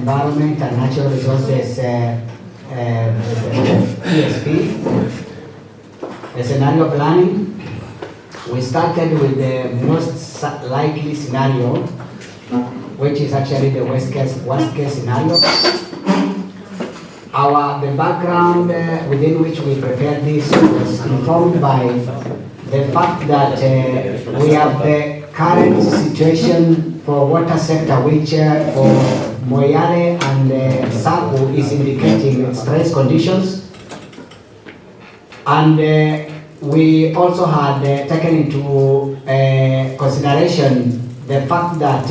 Environment and Natural Resources ESP, a scenario planning. We started with the most likely scenario, which is actually the worst case scenario. The background within which we prepared this was informed by the fact that we have the current situation for water sector, which for Moyale and Saku is indicating stress conditions. And we also had taken into consideration the fact that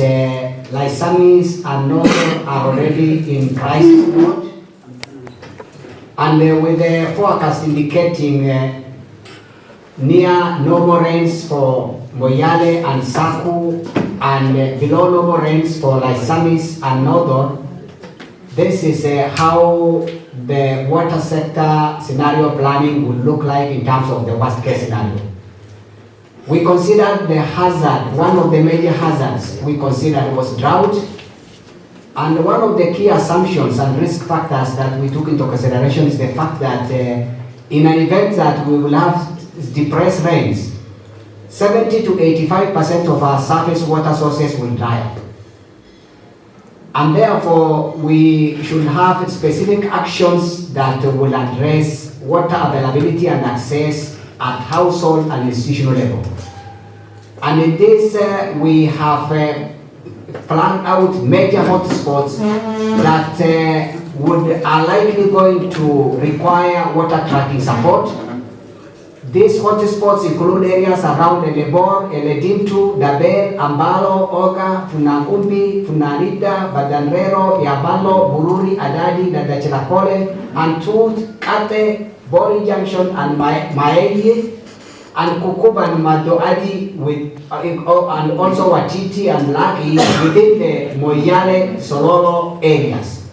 Laisamis and Northern are already in crisis mode. And with the forecast indicating near normal rains for Moyale and Saku and below normal rains for Laisamis and Northern, this is how the water sector scenario planning would look like in terms of the worst case scenario. We considered the hazard, one of the major hazards we considered was drought. And one of the key assumptions and risk factors that we took into consideration is the fact that in an event that we will have depressed rains, 70 to 85% of our surface water sources will dry up. And therefore, we should have specific actions that will address water availability and access at household and institutional level. And in this, we have planned out major hotspots that are likely going to require water tracking support. These hotspots include areas around Elebor, Eledimtu, Dabel, Ambalo, Oga, Funangumbi, Funarida, Badanrero, Yabalo, Bururi, Adadi, Dadachilakole, Antut, Kate, Bori Junction, and Maelie, and Kukuba and Madoadi, and also Wachiti and Laki within the Moyale, Sololo areas.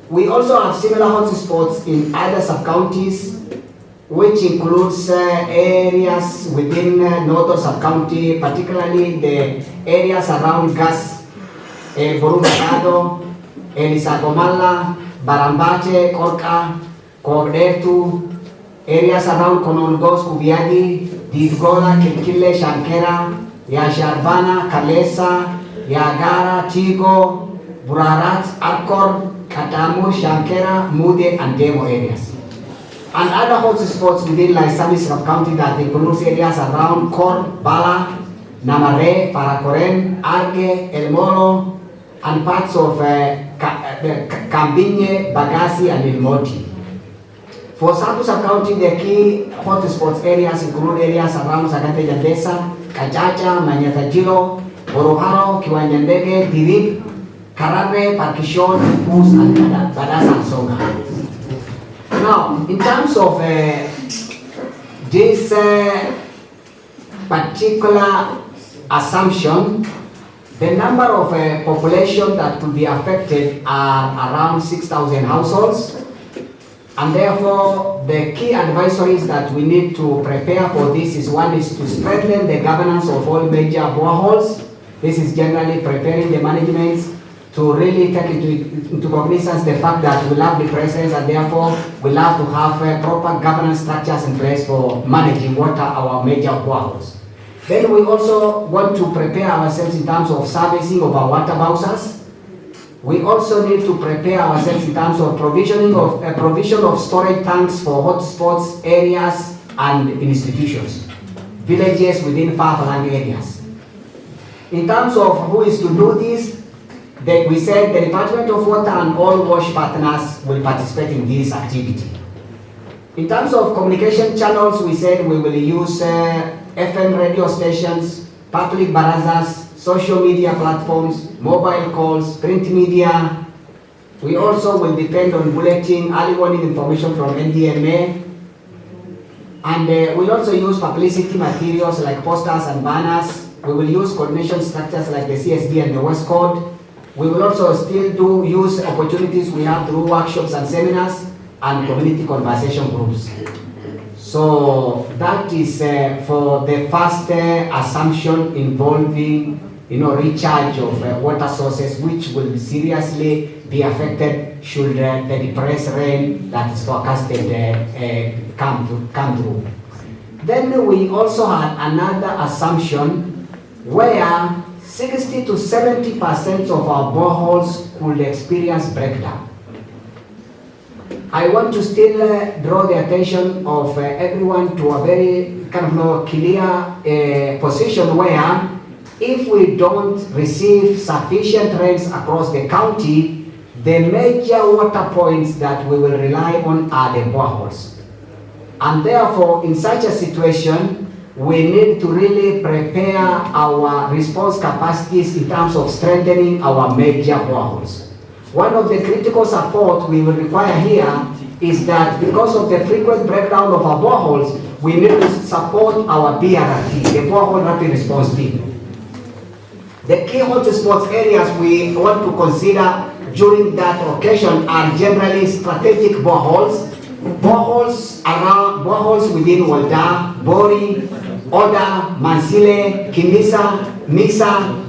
We also have similar hotspots in other sub-counties, which includes areas within northern sub-county, particularly the areas around Gas, Burumagado, Elisagomala, Barambate, Korka, Kordetu, areas around Konolgos, Kubiadi, Divgola, Kilkile, Shankera, Yasharbana, Kalesa, Yagara, Tigo, Burarat, Arkor, Katamu, Shankera, Mude, and Demo areas. And other hotspots within Laisami sub-county that includes areas around Kor, Bala, Namare, Parakoren, Arge, El Moro, and parts of Kambinye, Bagasi, and Ilmoti. For Saku sub-county, the key hotspots areas include areas around Sagate Jandesa, Kajaja, Manyatajiro, Oroharo, Kiwanyandege, Dirib, Karare, Parkishon, Pus, and Badas and Songa. Now, in terms of this particular assumption, the number of population that could be affected are around 6,000 households. And therefore, the key advisories that we need to prepare for this is one is to strengthen the governance of all major boreholes. This is generally preparing the management to really take into cognizance the fact that we'll have the presence and therefore we'll have to have proper governance structures in place for managing water, our major boreholes. Then we also want to prepare ourselves in terms of servicing of our water bowsers. We also need to prepare ourselves in terms of provision of storage tanks for hotspots, areas, and institutions, villages within far-flung areas. In terms of who is to do this, we said the Department of Water and all WASH partners will participate in this activity. In terms of communication channels, we said we will use FM radio stations, public barazas, social media platforms, mobile calls, print media. We also will depend on bulletin, early warning information from NDMA. And we'll also use publicity materials like posters and banners. We will use coordination structures like the CSD and the West Code. We will also still use opportunities we have through workshops and seminars and community conversation groups. So that is for the first assumption involving recharge of water sources, which will seriously be affected should the depressed rain that is forecasted come through. Then we also had another assumption where 60 to 70% of our boreholes could experience breakdown. I want to still draw the attention of everyone to a very clear position where if we don't receive sufficient rains across the county, the major water points that we will rely on are the boreholes. And therefore, in such a situation, we need to really prepare our response capacities in terms of strengthening our major boreholes. One of the critical support we will require here is that because of the frequent breakdown of our boreholes, we need to support our BRT, the borehole rapid response team. The key hotspots areas we want to consider during that occasion are generally strategic boreholes, boreholes within Walda, Bori, Oda, Mansile, Kinisa, Mixa.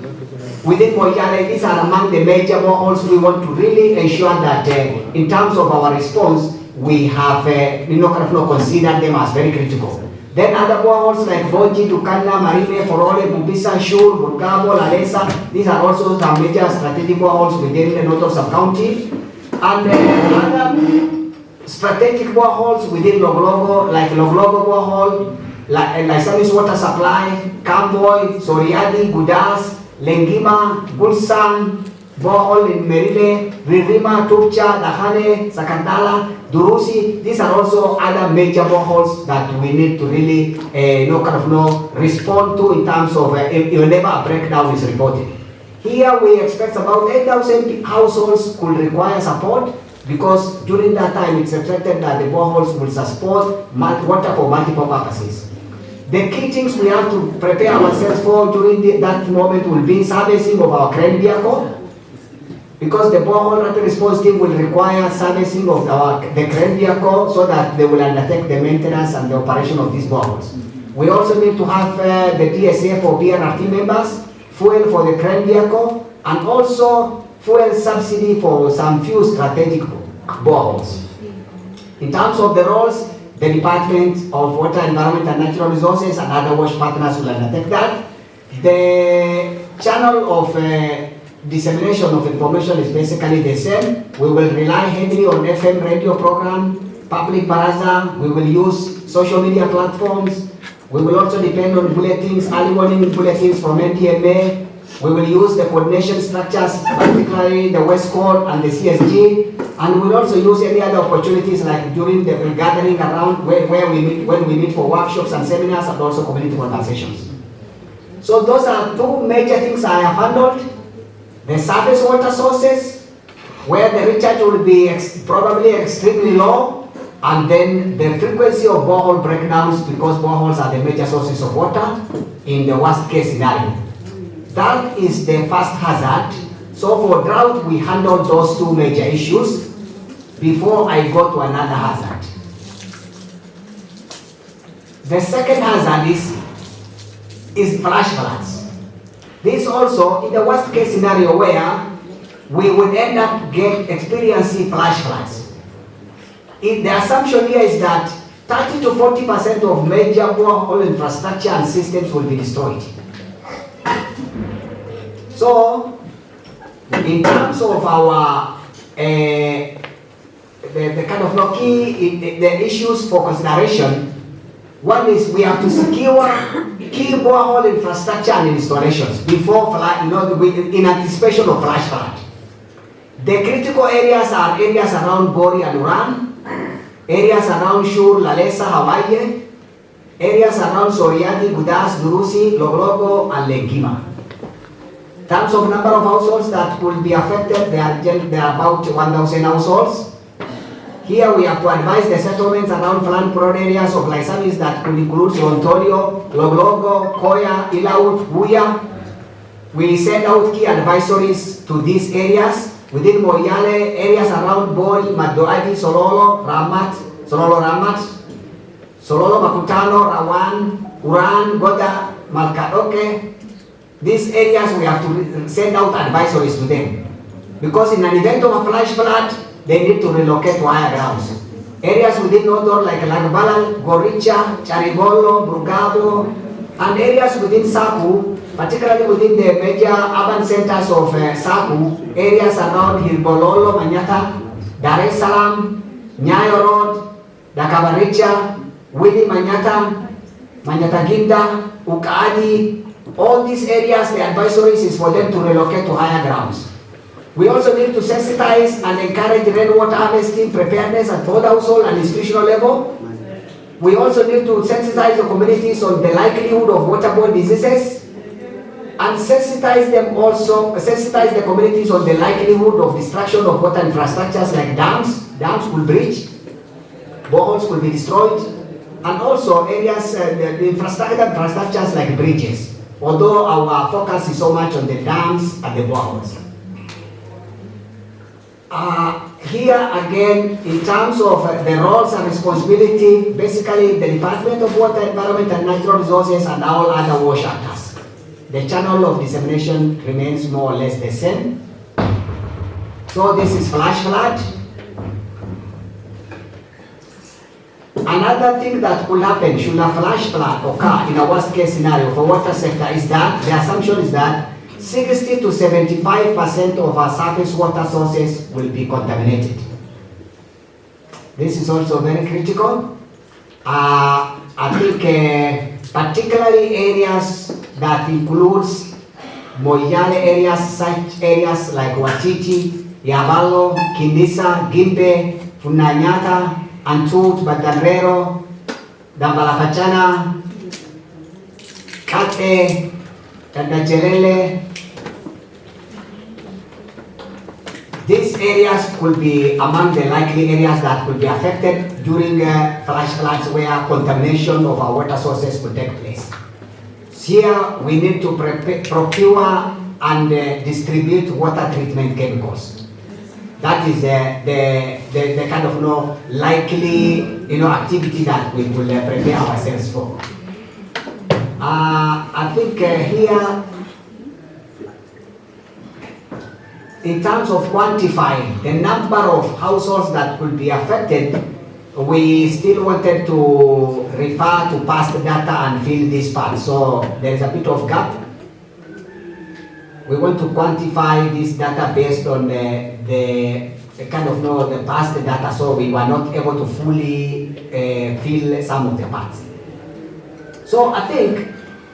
Within Moyale, these are among the major boreholes. We want to really ensure that in terms of our response, we have considered them as very critical. Then other boreholes like Boji, Tukana, Marine, Forole, Bumbisa, Shur, Burgabo, Lalesa, these are also some major strategic boreholes within the Noto sub-county. And other strategic boreholes within Loglogo, like Loglogo borehole, like Samis water supply, Camboy, Soriadi, Gudas, Lengima, Bulsan, borehole in Merile, Ririma, Turcha, Dahane, Sakandala, Durusi. These are also other major boreholes that we need to really respond to in terms of whenever a breakdown is reported. Here we expect about 8,000 households could require support because during that time it's expected that the boreholes will support water for multiple purposes. The key things we have to prepare ourselves for during that moment will be servicing of our crane vehicle, because the borehole rapid response team will require servicing of the crane vehicle so that they will undertake the maintenance and the operation of these boreholes. We also need to have the DSA for BRT members, fuel for the crane vehicle, and also fuel subsidy for some few strategic boreholes. In terms of the roles, the Department of Water, Environment and Natural Resources and other WASH partners will undertake that. The channel of dissemination of information is basically the same. We will rely heavily on FM radio program, public baraza. We will use social media platforms. We will also depend on bulletins, early warning bulletins from NDMA. We will use the coordination structures, particularly the West Coast and the CSG, and we'll also use any other opportunities like during the gathering around when we meet for workshops and seminars and also community conversations. So those are two major things I have handled. The surface water sources, where the recharge will be probably extremely low, and then the frequency of borehole breakdowns because boreholes are the major sources of water in the worst case scenario. That is the first hazard. So for drought, we handle those two major issues before I go to another hazard. The second hazard is flash floods. This also in the worst case scenario where we would end up experiencing flash floods. The assumption here is that 30 to 40% of major borehole infrastructure and systems will be destroyed. So, in terms of our the issues for consideration, one is we have to secure key borehole infrastructure and installations before flood, in anticipation of flash flood. The critical areas are areas around Bori and Uran, areas around Shur, Lalesa, Hawaii, areas around Soriadi, Gudas, Durusi, Loglogo, and Lengima. In terms of number of households that will be affected, there are about 1,000 households. Here we have to advise the settlements around flood-prone areas of Laisamis that could include Rontorio, Loglogo, Koya, Ilaut, Buya. We send out key advisories to these areas. Within Moyale, areas around Bori, Madoadi, Sololo, Ramat, Sololo, Makutano, Rawan, Uran, Goda, Malkadoke, These areas we have to send out advisories to them. Because in an event of a flash flood, they need to relocate to higher grounds. Areas within Nodor like Lagbalal, Goricha, Charigolo, Brugado, and areas within Saku, particularly within the major urban centers of Saku, areas around Hilbololo, Manyata, Dar es Salaam, Nyayo Road, Dakabaricha, Willy Manyata, Manyata Ginda, Ukadi, all these areas, the advisories is for them to relocate to higher grounds. We also need to sensitize and encourage rainwater harvesting preparedness at both household and institutional level. We also need to sensitize the communities on the likelihood of waterborne diseases and sensitize the communities on the likelihood of destruction of water infrastructures like dams could breach, boreholes could be destroyed, and also areas, the infrastructures like bridges, although our focus is so much on the dams and the boreholes. Here again, in terms of the roles and responsibility, basically the Department of Water, Environment and Natural Resources and all other wash actors. The channel of dissemination remains more or less the same. So this is flash flood. Another thing that could happen should a flash flood occur in a worst case scenario for water sector is that the assumption is that 60 to 75% of our surface water sources will be contaminated. This is also very critical. I think particularly areas that includes Moyale areas, such areas like Watiti, Yavalo, Kinisa, Gimbe, Funanyata, Antut, Batanrero, Dambalakachana, Kate, Tadacherele. These areas could be among the likely areas that could be affected during flash floods where contamination of our water sources could take place. Here we need to procure and distribute water treatment chemicals. That is the kind of likely activity that we will prepare ourselves for. I think here, in terms of quantifying the number of households that could be affected, we still wanted to refer to past data and fill this part. So there is a bit of gap. We want to quantify this data based on the kind of the past data, so we were not able to fully fill some of the parts. So I think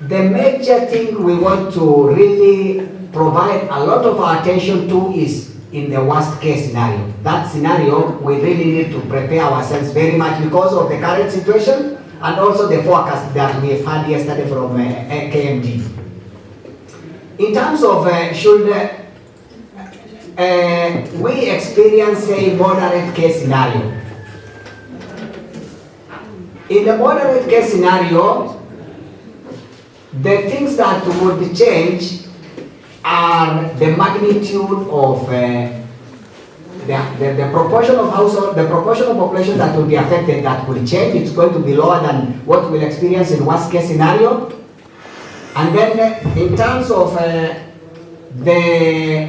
the major thing we want to really provide a lot of our attention to is in the worst case scenario. That scenario, we really need to prepare ourselves very much because of the current situation and also the forecast that we have had yesterday from KMD. In terms of should we experience a moderate case scenario? In the moderate case scenario, the things that would change are the magnitude of the proportion of household, the proportion of population that will be affected that will change. It's going to be lower than what we'll experience in worst case scenario. And then in terms of the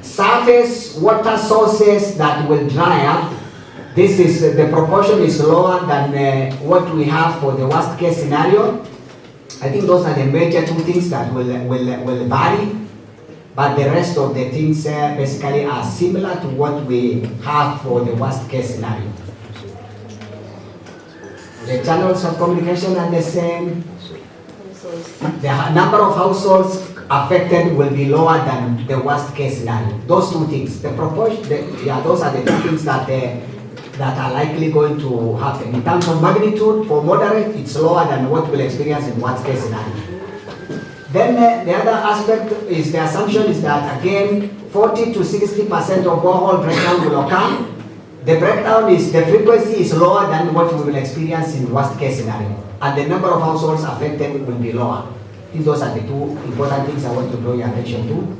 surface water sources that will dry up, this is the proportion is lower than what we have for the worst case scenario. I think those are the major two things that will vary, but the rest of the things basically are similar to what we have for the worst case scenario. The channels of communication are the same. The number of households affected will be lower than the worst case scenario. Those two things, the proportion, those are the two things that are likely going to happen. In terms of magnitude, for moderate, it's lower than what we'll experience in worst case scenario. Then the other aspect is the assumption is that again, 40 to 60% of borehole breakdown will occur. The breakdown is, the frequency is lower than what we will experience in worst case scenario. And the number of households affected will be lower. Those are the two important things I want to draw your attention to.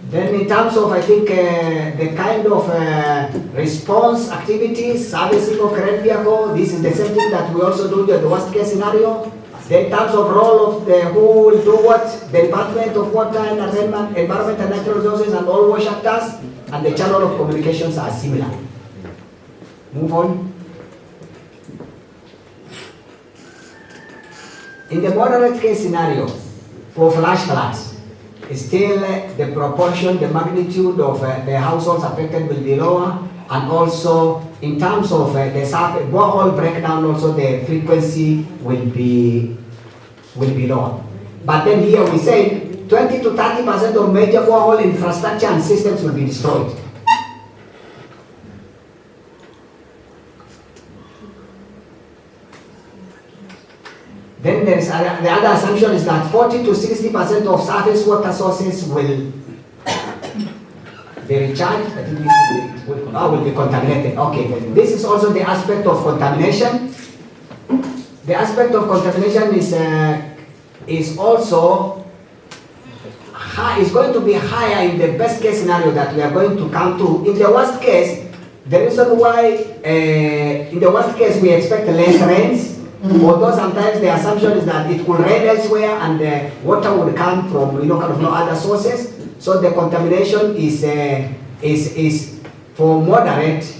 Then in terms of, I think, the kind of response activities, servicing of current vehicle, this is the same thing that we also do in the worst case scenario. Then in terms of role of who will do what, the Department of Water and Environment and Natural Resources and all wash actors, and the channel of communications are similar. Move on. In the moderate case scenario, for flash floods, still the proportion, the magnitude of the households affected will be lower, and also in terms of the borehole breakdown, also the frequency will be lower. But then here we say 20 to 30% of major borehole infrastructure and systems will be destroyed. Then there is the other assumption is that 40 to 60% of surface water sources will be recharged. I think this will be contaminated. Okay, this is also the aspect of contamination. The aspect of contamination is also high, is going to be higher in the best case scenario that we are going to come to. In the worst case, the reason why in the worst case we expect less rains, although sometimes the assumption is that it will rain elsewhere and the water would come from kind of no other sources. So the contamination is for moderate.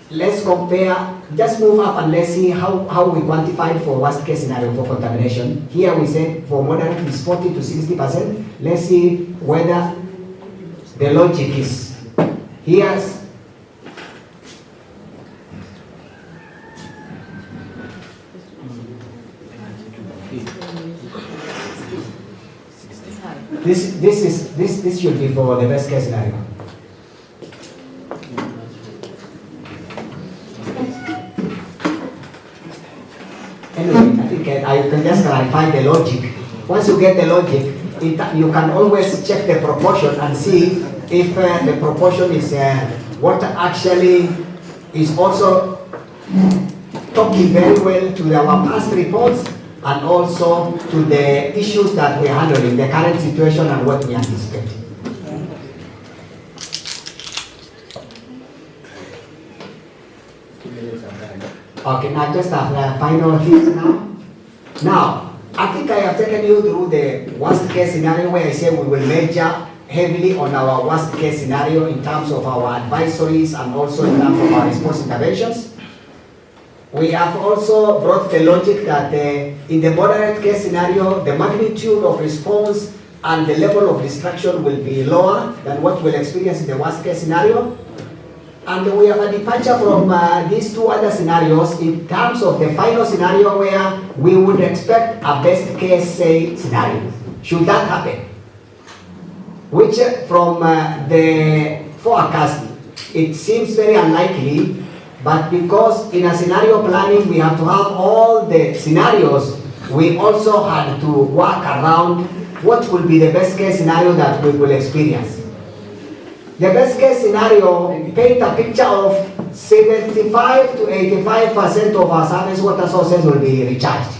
Let's compare, just move up and let's see how we quantify for worst case scenario for contamination. Here we said for moderate is 40 to 60%. Let's see whether the logic is. Here's this should be for the best case scenario. Anyway, I think I can just clarify the logic. Once you get the logic, you can always check the proportion and see if the proportion is what actually is also talking very well to our past reports and also to the issues that we're handling, the current situation and what we anticipate. Okay, now just a final things now. Now, I think I have taken you through the worst case scenario where I say we will measure heavily on our worst case scenario in terms of our advisories and also in terms of our response interventions. We have also brought the logic that in the moderate case scenario, the magnitude of response and the level of destruction will be lower than what we'll experience in the worst case scenario. And we have a departure from these two other scenarios in terms of the final scenario where we would expect a best case scenario. Should that happen? Which from the forecast, it seems very unlikely, but because in a scenario planning we have to have all the scenarios, we also had to work around what will be the best case scenario that we will experience. The best case scenario paint a picture of 75 to 85% of our surface water sources will be recharged.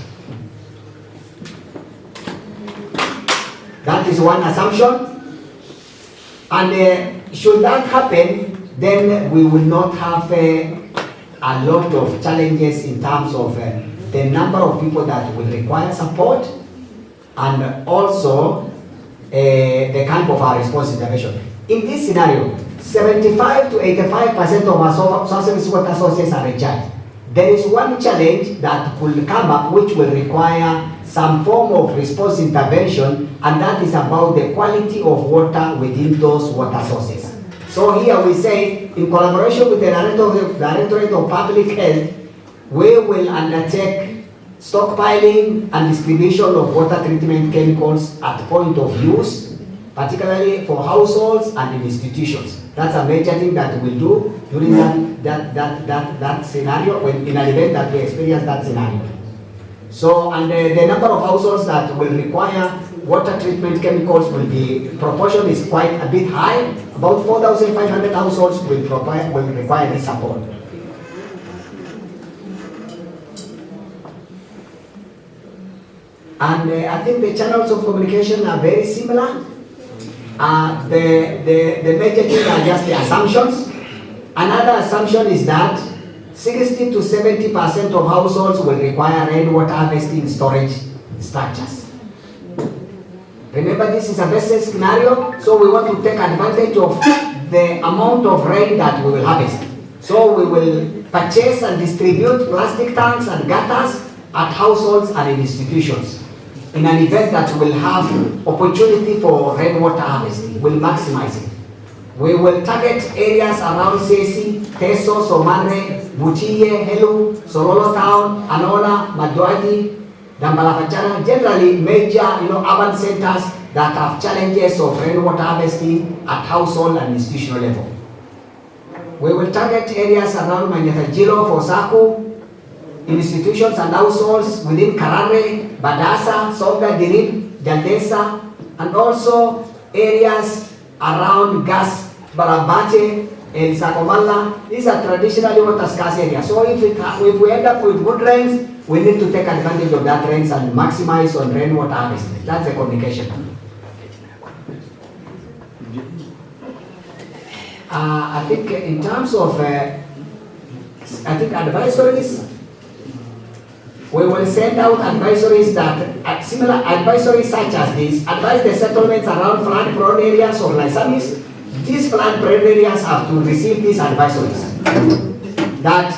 That is one assumption. And should that happen, then we will not have a lot of challenges in terms of the number of people that will require support and also the kind of our response intervention. In this scenario, 75 to 85% of our surface water sources are recharged. There is one challenge that will come up which will require some form of response intervention, and that is about the quality of water within those water sources. So here we say, in collaboration with the Directorate of Public Health, we will undertake stockpiling and distribution of water treatment chemicals at point of use, particularly for households and institutions. That's a major thing that we'll do during that scenario, when in an event that we experience that scenario. So, and the number of households that will require water treatment chemicals will be, proportion is quite a bit high. About 4,500 households will require this support. And I think the channels of communication are very similar. The major things are just the assumptions. Another assumption is that 60 to 70% of households will require rainwater harvesting storage structures. Remember, this is a best case scenario, so we want to take advantage of the amount of rain that we will harvest. So we will purchase and distribute plastic tanks and gutters at households and in institutions. In an event that will have opportunity for rainwater harvesting, we'll maximize it. We will target areas around Sesi, Teso, Somare, Butiye, Helu, Sololo Town, Anola, Madwadi, Dambalafachana, generally major urban centers that have challenges of rainwater harvesting at household and institutional level. We will target areas around Manyatajiro for Saku, institutions and households within Karare, Badasa, Songa, Dirib, Jaldesa, and also areas around Gas, Barabate, and Sakomala. These are traditionally water scarce areas. So if we end up with good rains, we need to take advantage of that rains and maximize on rainwater harvesting. That's the communication. I think in terms of advisories, we will send out advisories that similar advisories such as this advise the settlements around flood-prone areas or Lysamis. These flood-prone areas have to receive these advisories. That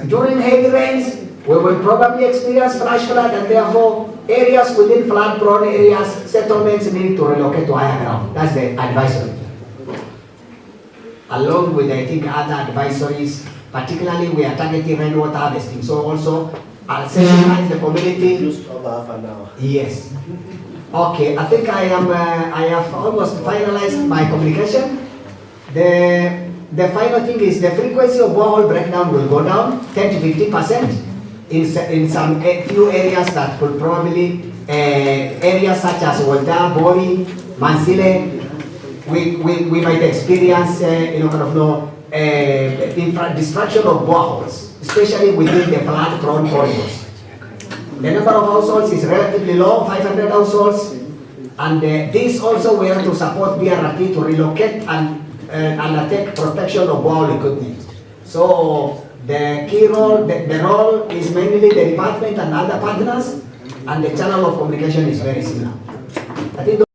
during heavy rains, we will probably experience flash flood, and therefore areas within flood-prone areas, settlements need to relocate to higher ground. That's the advisory. Along with, I think, other advisories, particularly we are targeting rainwater harvesting. So also, sensitize the community. Just over half an hour. Yes. Okay, I think I have almost finalized my communication. The final thing is the frequency of borehole breakdown will go down 10 to 50% in some few areas that could probably, areas such as Walda, Bori, Mansile, we might experience, destruction of boreholes, especially within the flood-prone corridors. The number of households is relatively low, 500 households, and this also we have to support BRT to relocate and undertake protection of borehole equipment. So the key role, the role is mainly the department and other partners, and the channel of communication is very similar. I think